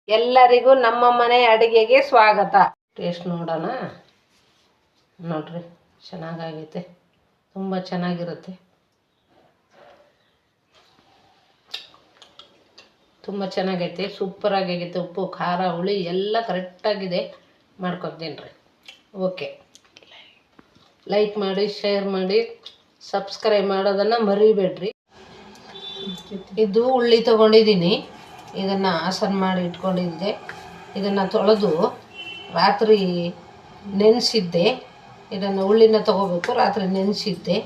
ಎಲ್ಲರಿಗೂ ನಮ್ಮ ಮನೆ ಅಡುಗೆಗೆ ಸ್ವಾಗತ. ಟೇಸ್ಟ್ ನೋಡೋಣ. ನೋಡ್ರಿ ಚೆನ್ನಾಗೈತೆ, ತುಂಬ ಚೆನ್ನಾಗಿರುತ್ತೆ, ತುಂಬ ಚೆನ್ನಾಗೈತೆ, ಸೂಪರ್ ಆಗೈತೆ. ಉಪ್ಪು ಖಾರ ಹುಳಿ ಎಲ್ಲ ಕರೆಕ್ಟಾಗಿದೆ. ಮಾಡ್ಕೊತೀನಿ ರೀ. ಓಕೆ, ಲೈಕ್ ಮಾಡಿ, ಶೇರ್ ಮಾಡಿ, ಸಬ್ಸ್ಕ್ರೈಬ್ ಮಾಡೋದನ್ನು ಮರಿಬೇಡ್ರಿ. ಇದು ಉಳ್ಳಿ ತೊಗೊಂಡಿದ್ದೀನಿ, ಇದನ್ನು ಹಸನ್ ಮಾಡಿ ಇಟ್ಕೊಂಡಿದ್ದೆ. ಇದನ್ನು ತೊಳೆದು ರಾತ್ರಿ ನೆನೆಸಿದ್ದೆ. ಇದನ್ನು ಉಳ್ಳಿನ ತೊಗೋಬೇಕು, ರಾತ್ರಿ ನೆನೆಸಿದ್ದೆ.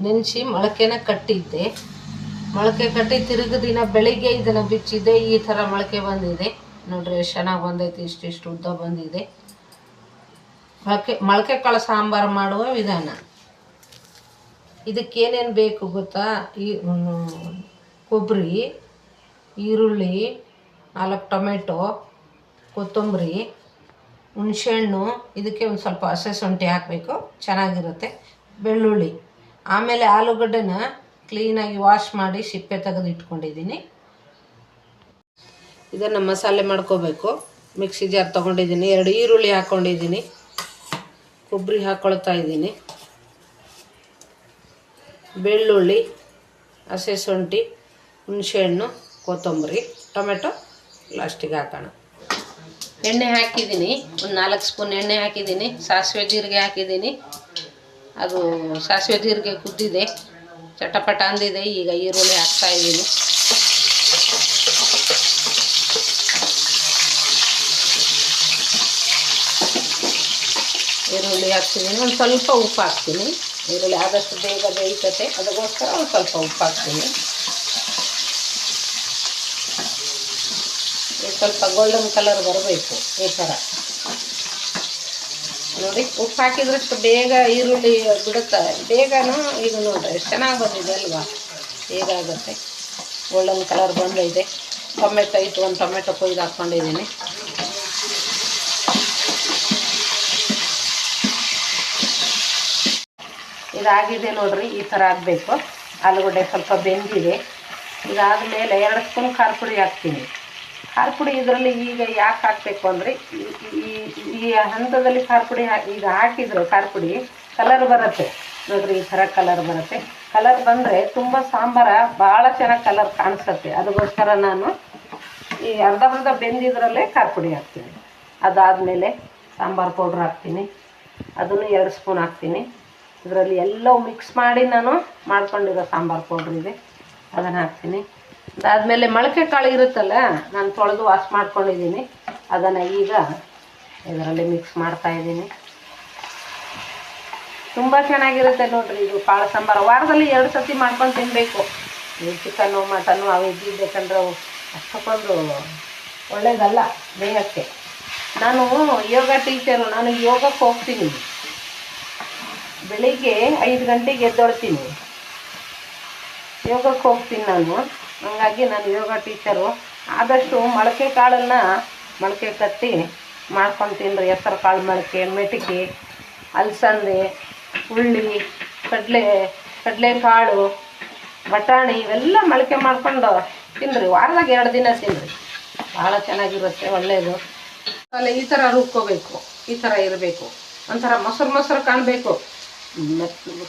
ನೆನೆಸಿ ಮೊಳಕೆನ ಕಟ್ಟಿದ್ದೆ. ಮೊಳಕೆ ಕಟ್ಟಿ ತಿರುಗಿ ದಿನ ಬೆಳಿಗ್ಗೆ ಇದನ್ನು ಬಿಚ್ಚಿದ್ದೆ. ಈ ಥರ ಮೊಳಕೆ ಬಂದಿದೆ ನೋಡ್ರಿ, ಎಷ್ಟು ಚೆನ್ನಾಗಿ ಬಂದೈತಿ. ಇಷ್ಟಿಷ್ಟು ಉದ್ದ ಬಂದಿದೆ. ಮೊಳಕೆ ಕಾಳು ಸಾಂಬಾರು ಮಾಡುವ ವಿಧಾನ. ಇದಕ್ಕೇನೇನು ಬೇಕು ಗೊತ್ತಾ? ಈ ಕೊಬ್ಬರಿ, ಈರುಳ್ಳಿ, 4 ಟೊಮೆಟೊ, ಕೊತ್ತಂಬರಿ, ಹುಣಸೆಹಣ್ಣು, ಇದಕ್ಕೆ ಒಂದು ಸ್ವಲ್ಪ ಹಸಿ ಶುಂಠಿ ಹಾಕಬೇಕು, ಚೆನ್ನಾಗಿರುತ್ತೆ. ಬೆಳ್ಳುಳ್ಳಿ, ಆಮೇಲೆ ಆಲೂಗಡ್ಡೆನ ಕ್ಲೀನಾಗಿ ವಾಶ್ ಮಾಡಿ ಸಿಪ್ಪೆ ತೆಗೆದು ಇಟ್ಕೊಂಡಿದ್ದೀನಿ. ಇದನ್ನು ಮಸಾಲೆ ಮಾಡ್ಕೋಬೇಕು. ಮಿಕ್ಸಿ ಜಾರ್ ತೊಗೊಂಡಿದ್ದೀನಿ. 2 ಈರುಳ್ಳಿ ಹಾಕ್ಕೊಂಡಿದ್ದೀನಿ. ಕೊಬ್ಬರಿ ಹಾಕ್ಕೊಳ್ತಾ ಇದ್ದೀನಿ. ಬೆಳ್ಳುಳ್ಳಿ, ಹಸಿ ಶುಂಠಿ, ಹುಣಸೆಹಣ್ಣು, ಕೊತ್ತಂಬರಿ, ಟೊಮೆಟೊ ಲಾಸ್ಟಿಗೆ ಹಾಕೋಣ. ಎಣ್ಣೆ ಹಾಕಿದ್ದೀನಿ, ಒಂದು 4 ಸ್ಪೂನ್ ಎಣ್ಣೆ ಹಾಕಿದ್ದೀನಿ. ಸಾಸಿವೆ ಜೀರಿಗೆ ಹಾಕಿದ್ದೀನಿ. ಅದು ಸಾಸಿವೆ ಜೀರಿಗೆ ಕುದ್ದಿದೆ, ಚಟಪಟ ಅಂದಿದೆ. ಈಗ ಈರುಳ್ಳಿ ಹಾಕ್ತಾಯಿದ್ದೀನಿ. ಈರುಳ್ಳಿ ಹಾಕ್ತಿದ್ದೀನಿ. ಒಂದು ಸ್ವಲ್ಪ ಉಪ್ಪು ಹಾಕ್ತೀನಿ. ಈರುಳ್ಳಿ ಆದಷ್ಟು ಬೇಗ ಬೇಯ್ತತೆ, ಅದಕ್ಕೋಸ್ಕರ ಒಂದು ಸ್ವಲ್ಪ ಉಪ್ಪು ಹಾಕ್ತೀನಿ. ಸ್ವಲ್ಪ ಗೋಲ್ಡನ್ ಕಲರ್ ಬರಬೇಕು, ಈ ಥರ ನೋಡಿ. ಉಪ್ಪು ಹಾಕಿದ್ರಷ್ಟು ಬೇಗ ಈರುಳ್ಳಿ ಬಿಡುತ್ತೆ, ಬೇಗನೂ. ಇದು ನೋಡ್ರಿ ಎಷ್ಟು ಚೆನ್ನಾಗಿ ಬಂದಿದೆ ಅಲ್ವಾ? ಹೇಗಾಗುತ್ತೆ, ಗೋಲ್ಡನ್ ಕಲರ್ ಬಂದಿದೆ. ಟೊಮೆಟೊ ಇತ್ತು, ಒಂದು ಟೊಮೆಟೊ ಕೊಯ್ದು ಹಾಕ್ಕೊಂಡಿದ್ದೀನಿ. ಇದಾಗಿದೆ ನೋಡ್ರಿ, ಈ ಥರ ಆಗಬೇಕು. ಆಲೂಗಡ್ಡೆ ಸ್ವಲ್ಪ ಬೆಂದಿದೆ. ಇದಾದಮೇಲೆ 2 ಸ್ಪೂನ್ ಖಾರ ಪುಡಿ ಹಾಕ್ತೀನಿ. ಖಾರ ಪುಡಿ ಇದರಲ್ಲಿ ಈಗ ಯಾಕೆ ಹಾಕಬೇಕು ಅಂದರೆ, ಈ ಹಂತದಲ್ಲಿ ಖಾರ ಪುಡಿ ಈಗ ಹಾಕಿದರೆ ಖಾರ ಪುಡಿ ಕಲರ್ ಬರುತ್ತೆ ನೋಡ್ರಿ. ಈ ಥರ ಕಲರ್ ಬರುತ್ತೆ. ಕಲರ್ ಬಂದರೆ ತುಂಬ ಸಾಂಬಾರು ಭಾಳ ಚೆನ್ನಾಗಿ ಕಲರ್ ಕಾಣಿಸುತ್ತೆ. ಅದಕ್ಕೋಸ್ಕರ ನಾನು ಈ ಅರ್ಧ ಬೆಂದಿದ್ರಲ್ಲೇ ಖಾರ ಪುಡಿ ಹಾಕ್ತೀನಿ. ಅದಾದಮೇಲೆ ಸಾಂಬಾರು ಪೌಡ್ರ್ ಹಾಕ್ತೀನಿ. ಅದನ್ನು 2 ಸ್ಪೂನ್ ಹಾಕ್ತೀನಿ. ಇದರಲ್ಲಿ ಎಲ್ಲವೂ ಮಿಕ್ಸ್ ಮಾಡಿ ನಾನು ಮಾಡ್ಕೊಂಡಿರೋ ಸಾಂಬಾರು ಪೌಡ್ರ್ ಇದೆ, ಅದನ್ನು ಹಾಕ್ತೀನಿ. ಅದಾದಮೇಲೆ ಮೊಳಕೆ ಕಾಳು ಇರುತ್ತಲ್ಲ, ನಾನು ತೊಳೆದು ವಾಶ್ ಮಾಡ್ಕೊಂಡಿದ್ದೀನಿ. ಅದನ್ನು ಈಗ ಇದರಲ್ಲಿ ಮಿಕ್ಸ್ ಮಾಡ್ತಾಯಿದ್ದೀನಿ. ತುಂಬ ಚೆನ್ನಾಗಿರುತ್ತೆ ನೋಡಿರಿ ಇದು ಕಾಳು ಸಾಂಬಾರು. ವಾರದಲ್ಲಿ 2 ಸತಿ ಮಾಡ್ಕೊಂಡು ತಿನ್ನಬೇಕು. ಇದು ಚಿಕನ್ನು ಮಟನ್ನು ಅವು ಇದ್ದಿದ್ದಕ್ಕಂದ್ರೆ ಅಷ್ಟಕ್ಕೊಂದು ಒಳ್ಳೆಯದಲ್ಲ ದೇಹಕ್ಕೆ. ನಾನು ಯೋಗ ಟೀಚರು, ನಾನು ಯೋಗಕ್ಕೆ ಹೋಗ್ತೀನಿ. ಬೆಳಿಗ್ಗೆ 5 ಗಂಟೆಗೆ ಎದ್ದೊಳ್ತೀನಿ, ಯೋಗಕ್ಕೆ ಹೋಗ್ತೀನಿ ನಾನು. ಹಾಗಾಗಿ ನಾನು ಯೋಗ ಟೀಚರು. ಆದಷ್ಟು ಮೊಳಕೆ ಕಾಳನ್ನು ಮೊಳಕೆ ಕಟ್ಟಿ ಮಾಡ್ಕೊಂಡು ತಿನ್ನಿರಿ. ಹೆಸರು ಕಾಳು ಮೊಳಕೆ, ಮೆಟಿಕೆ, ಅಲಸಂದೆ, ಉಳ್ಳಿ, ಕಡಲೆಕಾಳು, ಬಟಾಣಿ ಇವೆಲ್ಲ ಮೊಳಕೆ ಮಾಡ್ಕೊಂಡು ತಿನ್ನಿರಿ. ವಾರದಾಗ 2 ದಿನ ತಿನ್ನಿರಿ, ಭಾಳ ಚೆನ್ನಾಗಿರುತ್ತೆ, ಒಳ್ಳೆಯದು. ಆಮೇಲೆ ಈ ಥರ ರುಬ್ಕೋಬೇಕು, ಈ ಥರ ಇರಬೇಕು. ಒಂಥರ ಮೊಸರು ಕಾಣಬೇಕು.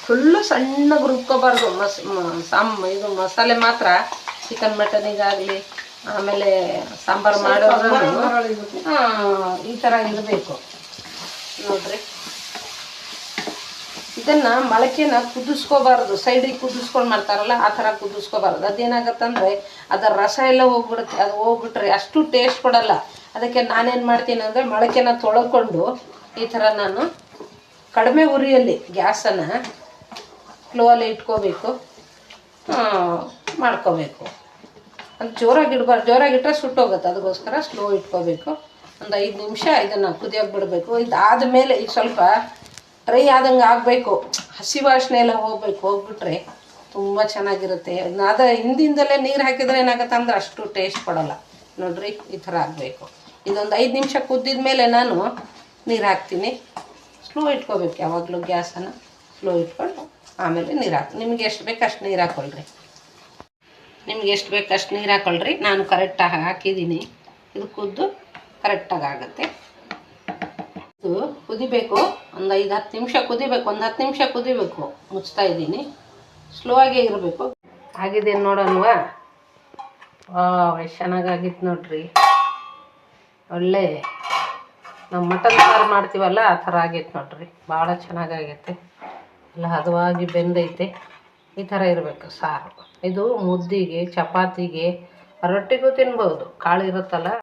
ಫುಲ್ಲು ಸಣ್ಣಗೆ ರುಬ್ಕೋಬಾರ್ದು. ಇದು ಮಸಾಲೆ ಮಾತ್ರ ಚಿಕನ್ ಮಟನಿಗಾಗಲಿ, ಆಮೇಲೆ ಸಾಂಬಾರು ಮಾಡೋದು ಈ ಥರ ಇರಬೇಕು ನೋಡ್ರಿ. ಇದನ್ನು ಮೊಳಕೆನ ಕುದಿಸ್ಕೋಬಾರ್ದು, ಸೈಡಿಗೆ ಕುದಿಸ್ಕೊಂಡು ಮಾಡ್ತಾರಲ್ಲ ಆ ಥರ ಕುದಿಸ್ಕೋಬಾರ್ದು. ಅದೇನಾಗತ್ತಂದರೆ ಅದರ ರಸ ಎಲ್ಲ ಹೋಗ್ಬಿಡುತ್ತೆ. ಅದು ಹೋಗ್ಬಿಟ್ರೆ ಅಷ್ಟು ಟೇಸ್ಟ್ ಕೊಡಲ್ಲ. ಅದಕ್ಕೆ ನಾನೇನು ಮಾಡ್ತೀನಿ ಅಂದರೆ, ಮೊಳಕೆನ ತೊಳ್ಕೊಂಡು ಈ ಥರ ನಾನು ಕಡಿಮೆ ಉರಿಯಲ್ಲಿ ಗ್ಯಾಸನ್ನು ಸ್ಲೋಲ್ಲಿ ಇಟ್ಕೋಬೇಕು, ಮಾಡ್ಕೋಬೇಕು. ಅದು ಜೋರಾಗಿ ಇಡಬಾರ್ದು, ಜೋರಾಗಿಟ್ಟರೆ ಸುಟ್ಟೋಗುತ್ತೆ. ಅದಕ್ಕೋಸ್ಕರ ಸ್ಲೋ ಇಟ್ಕೋಬೇಕು. ಒಂದು 5 ನಿಮಿಷ ಇದನ್ನು ಕುದಿಯೋಕೆ ಬಿಡಬೇಕು. ಇದಾದಮೇಲೆ ಈಗ ಸ್ವಲ್ಪ ಡ್ರೈ ಆದಂಗೆ ಆಗಬೇಕು, ಹಸಿ ವಾಸನೆ ಎಲ್ಲ ಹೋಗ್ಬಿಟ್ರೆ ತುಂಬ ಚೆನ್ನಾಗಿರುತ್ತೆ. ಅದು ಹಿಂದಿಂದಲೇ ನೀರು ಹಾಕಿದರೆ ಏನಾಗುತ್ತೆ ಅಂದರೆ ಅಷ್ಟು ಟೇಸ್ಟ್ ಕೊಡೋಲ್ಲ ನೋಡ್ರಿ. ಈ ಥರ ಆಗಬೇಕು. ಇದೊಂದು 5 ನಿಮಿಷ ಕುದ್ದಿದ ಮೇಲೆ ನಾನು ನೀರು ಹಾಕ್ತೀನಿ. ಸ್ಲೋ ಇಟ್ಕೋಬೇಕು ಯಾವಾಗಲೂ, ಗ್ಯಾಸನ್ನು ಸ್ಲೋ ಇಟ್ಕೊಂಡು ಆಮೇಲೆ ನೀರು ಹಾಕಿ. ನಿಮಗೆ ಎಷ್ಟು ಬೇಕು ಅಷ್ಟು ನೀರು ಹಾಕ್ಕೊಳ್ರಿ. ನಾನು ಕರೆಕ್ಟಾಗಿ ಹಾಕಿದ್ದೀನಿ. ಇದು ಕುದ್ದು ಕರೆಕ್ಟಾಗಿ ಆಗುತ್ತೆ. ಇದು ಕುದಿಬೇಕು, ಒಂದು 5-10 ನಿಮಿಷ ಕುದಿಬೇಕು, ಒಂದು 10 ನಿಮಿಷ ಕುದಿಬೇಕು. ಮುಚ್ತಾ ಇದ್ದೀನಿ, ಸ್ಲೋ ಆಗೇ ಇರಬೇಕು. ಆಗಿದೆ ನೋಡೋಣವಾ? ಎಷ್ಟು ಚೆನ್ನಾಗಾಗಿತ್ತು ನೋಡ್ರಿ. ಒಳ್ಳೆ ನಾವು ಮಟನ್ ಸಾರು ಮಾಡ್ತೀವಲ್ಲ ಆ ಥರ ಆಗೈತೆ ನೋಡ್ರಿ. ಭಾಳ ಚೆನ್ನಾಗೈತೆ, ಎಲ್ಲ ಹದವಾಗಿ ಬೆಂದೈತೆ. ಈ ಥರ ಇರಬೇಕು ಸಾರು. ಇದು ಮುದ್ದಿಗೆ, ಚಪಾತಿಗೆ, ರೊಟ್ಟಿಗೂ ತಿನ್ಬೋದು. ಕಾಳು ಇರುತ್ತಲ್ಲ.